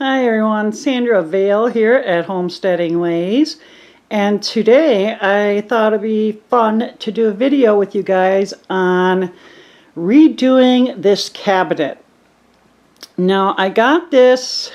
Hi everyone, Sandra Vail here at Homesteading Ways, and today I thought it'd be fun to do a video with you guys on redoing this cabinet. Now I got this,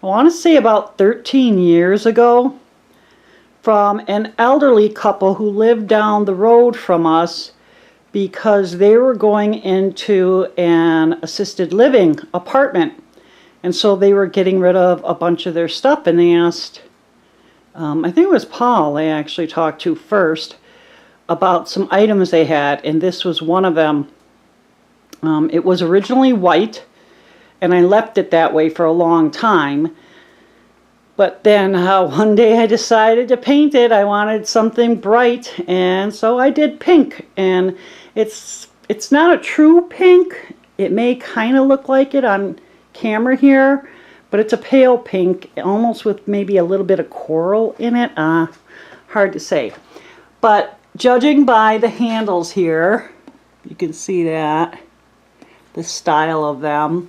I want to say about 13 years ago from an elderly couple who lived down the road from us because they were going into an assisted living apartment. And so they were getting rid of a bunch of their stuff, and they asked, I think it was Paul they actually talked to first, about some items they had, and this was one of them. It was originally white, and I left it that way for a long time. But then one day I decided to paint it. I wanted something bright, and so I did pink. And it's not a true pink. It may kind of look like it on camera here, but it's a pale pink, almost with maybe a little bit of coral in it. Hard to say, but judging by the handles here, you can see that the style of them,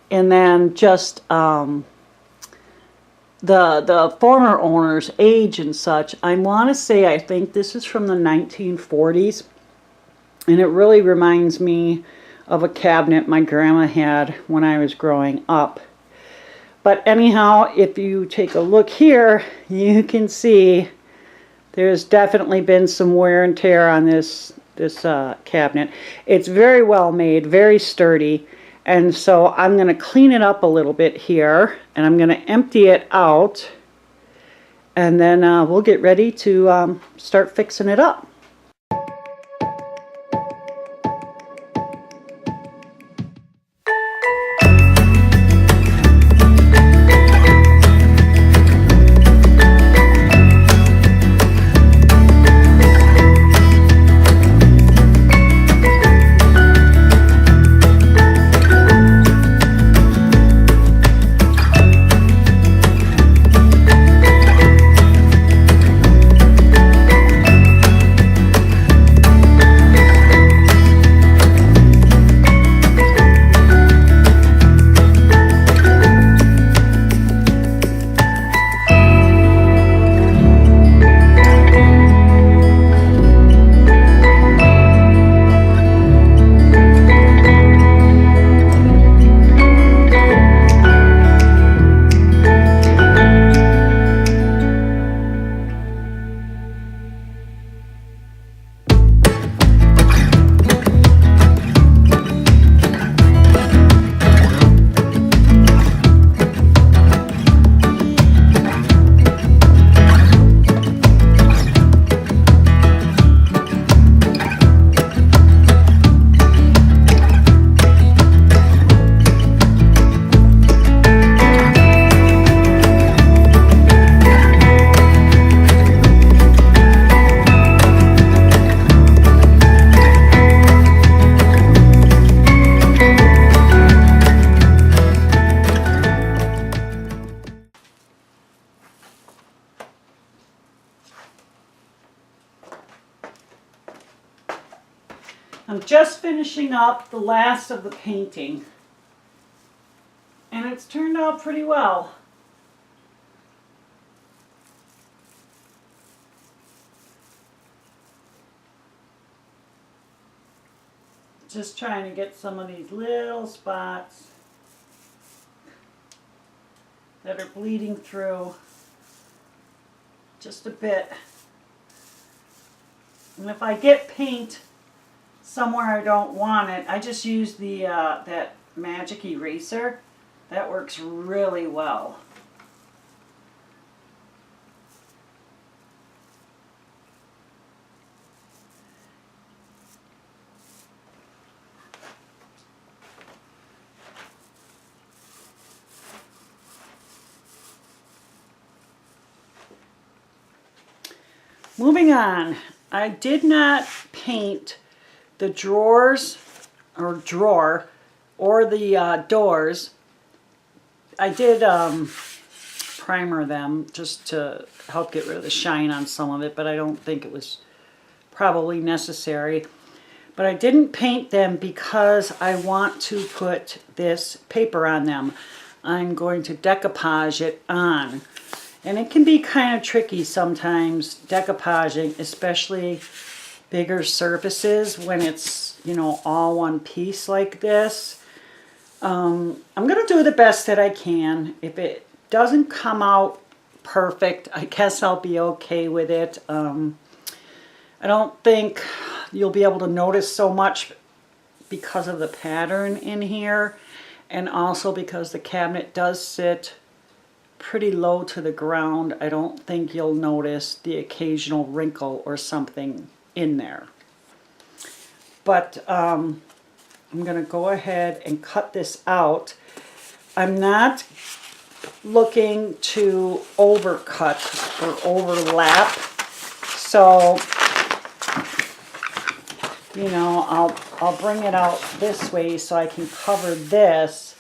and then just the former owner's age and such. I want to say I think this is from the 1940s, and it really reminds me of a cabinet my grandma had when I was growing up. But anyhow, if you take a look here, you can see there's definitely been some wear and tear on this cabinet. It's very well made, very sturdy, and so I'm going to clean it up a little bit here, and I'm going to empty it out, and then we'll get ready to start fixing it up. I'm just finishing up the last of the painting, and it's turned out pretty well. Just trying to get some of these little spots that are bleeding through just a bit. And if I get paint somewhere I don't want it, I just use the that magic eraser. That works really well. Moving on, I did not paint the drawers or drawer or the doors. I did primer them just to help get rid of the shine on some of it, but I don't think it was probably necessary. But I didn't paint them because I want to put this paper on them. I'm going to decoupage it on. And it can be kind of tricky sometimes, decoupaging, especially bigger surfaces when it's, you know, all one piece like this. I'm going to do the best that I can. If it doesn't come out perfect, I guess I'll be okay with it. I don't think you'll be able to notice so much because of the pattern in here, and also because the cabinet does sit pretty low to the ground. I don't think you'll notice the occasional wrinkle or something in there. But I'm going to go ahead and cut this out. I'm not looking to overcut or overlap, so you know, I'll bring it out this way so I can cover this.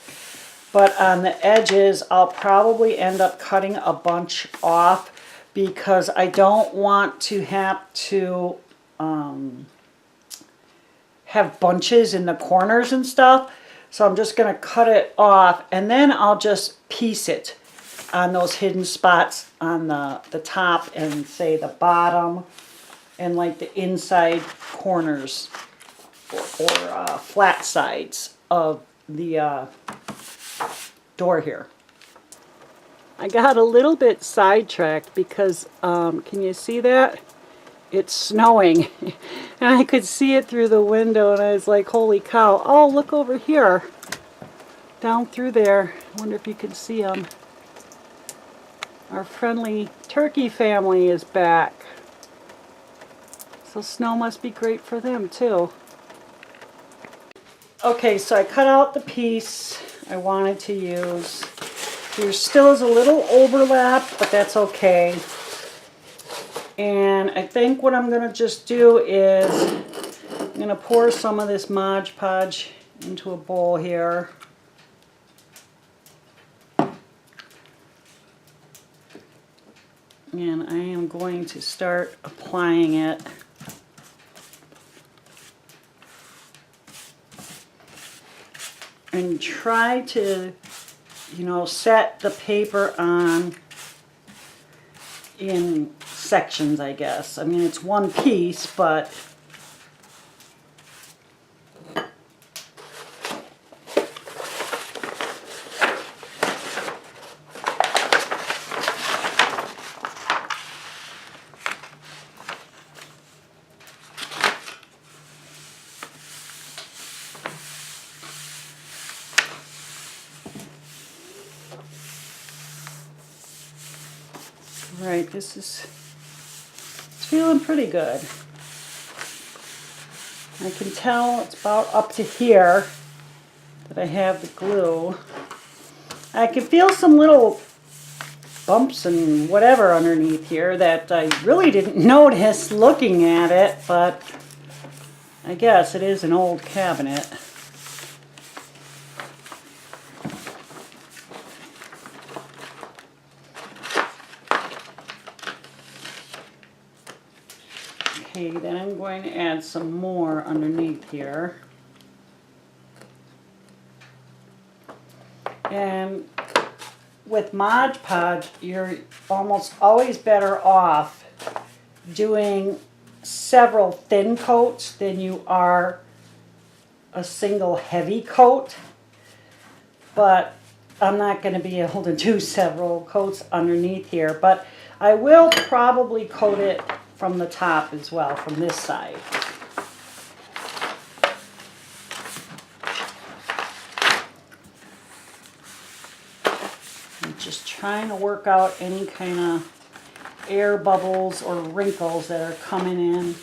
But on the edges, I'll probably end up cutting a bunch off because I don't want to have to have bunches in the corners and stuff. So I'm just going to cut it off, and then I'll just piece it on those hidden spots on the top and say the bottom and like the inside corners or flat sides of the door here. I got a little bit sidetracked because can you see that? It's snowing and I could see it through the window, and I was like, holy cow. Oh, look over here down through there. I wonder if you can see them. Our friendly turkey family is back, so snow must be great for them too. Okay, so I cut out the piece I wanted to use. There still is a little overlap, but that's okay. And I think what I'm going to just do is I'm going to pour some of this Mod Podge into a bowl here. And I am going to start applying it. And try to, you know, set the paper on in sections, I guess. I mean, it's one piece, but right, this is, it's feeling pretty good. I can tell it's about up to here that I have the glue. I can feel some little bumps and whatever underneath here that I really didn't notice looking at it, but I guess it is an old cabinet. Okay, then I'm going to add some more underneath here. And with Mod Podge, you're almost always better off doing several thin coats than you are a single heavy coat. But I'm not going to be able to do several coats underneath here, but I will probably coat it from the top as well, from this side. I'm just trying to work out any kind of air bubbles or wrinkles that are coming in.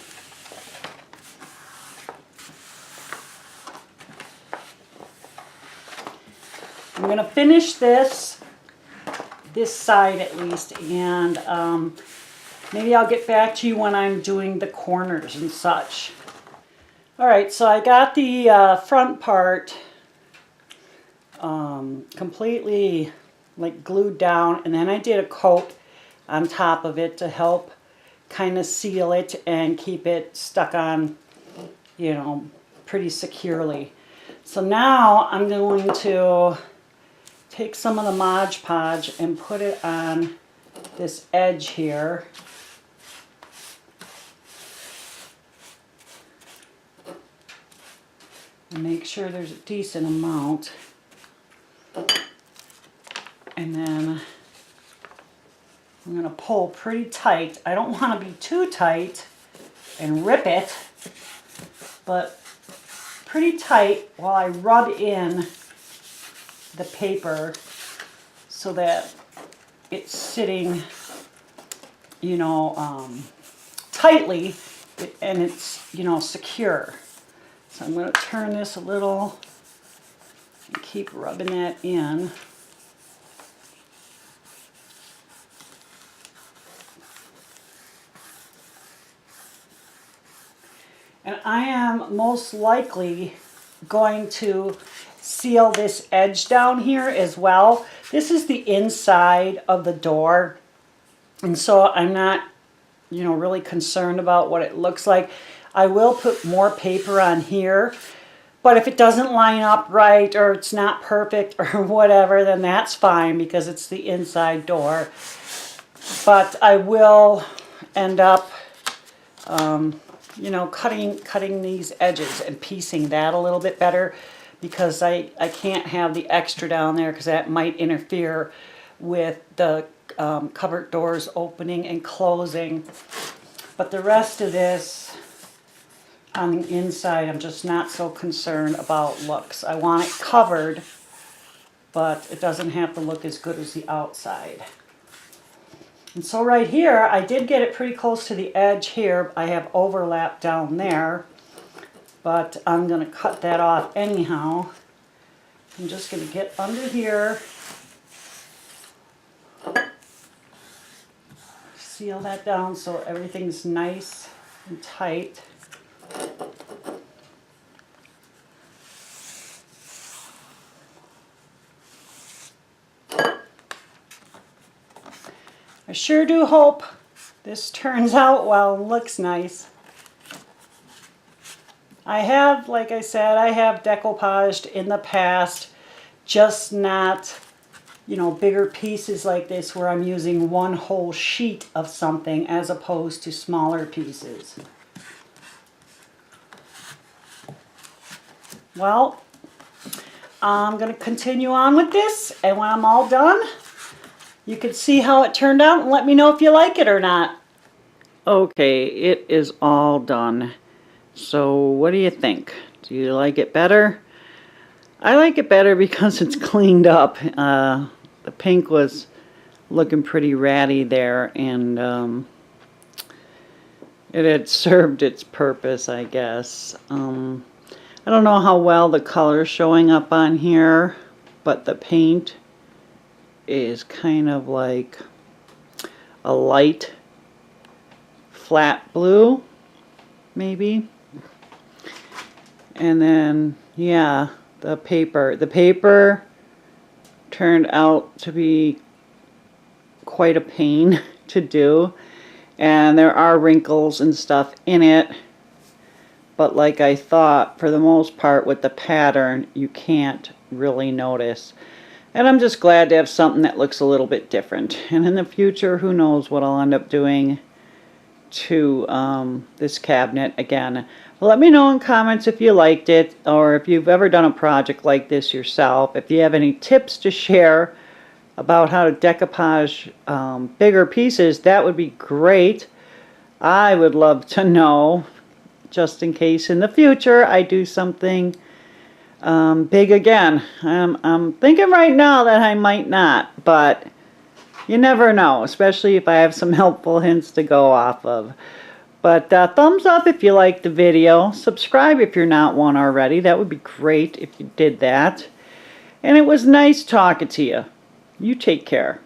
I'm going to finish this side at least, and maybe I'll get back to you when I'm doing the corners and such. Alright, so I got the front part completely like glued down, and then I did a coat on top of it to help kind of seal it and keep it stuck on, you know, pretty securely. So now I'm going to take some of the Mod Podge and put it on this edge here. And make sure there's a decent amount. And then I'm going to pull pretty tight. I don't want to be too tight and rip it, but pretty tight while I rub in the paper so that it's sitting, you know, tightly and it's, you know, secure. So I'm going to turn this a little and keep rubbing that in. And I am most likely going to seal this edge down here as well. This is the inside of the door, and so I'm not, you know, really concerned about what it looks like. I will put more paper on here, but if it doesn't line up right or it's not perfect or whatever, then that's fine because it's the inside door. But I will end up you know, cutting these edges and piecing that a little bit better, because I can't have the extra down there because that might interfere with the cupboard doors opening and closing. But the rest of this on the inside, I'm just not so concerned about looks. I want it covered, but it doesn't have to look as good as the outside. And so right here, I did get it pretty close to the edge here. I have overlap down there, but I'm going to cut that off anyhow. I'm just going to get under here, seal that down so everything's nice and tight. I sure do hope this turns out well and looks nice. I have, like I said, I have decoupaged in the past, just not, you know, bigger pieces like this where I'm using one whole sheet of something as opposed to smaller pieces. Well, I'm going to continue on with this, and when I'm all done, you can see how it turned out and let me know if you like it or not. Okay, it is all done. So what do you think? Do you like it better? I like it better because it's cleaned up. The pink was looking pretty ratty there, and it had served its purpose, I guess. I don't know how well the color's showing up on here, but the paint is kind of like a light flat blue, maybe. And then, yeah, the paper turned out to be quite a pain to do, and there are wrinkles and stuff in it, but like I thought, for the most part with the pattern, you can't really notice. And I'm just glad to have something that looks a little bit different. And in the future, who knows what I'll end up doing to this cabinet again. Let me know in comments if you liked it, or if you've ever done a project like this yourself. If you have any tips to share about how to decoupage bigger pieces, that would be great. I would love to know, just in case in the future I do something big again. I'm thinking right now that I might not, but you never know, especially if I have some helpful hints to go off of. But thumbs up if you liked the video. Subscribe if you're not one already. That would be great if you did that. And it was nice talking to you. You take care.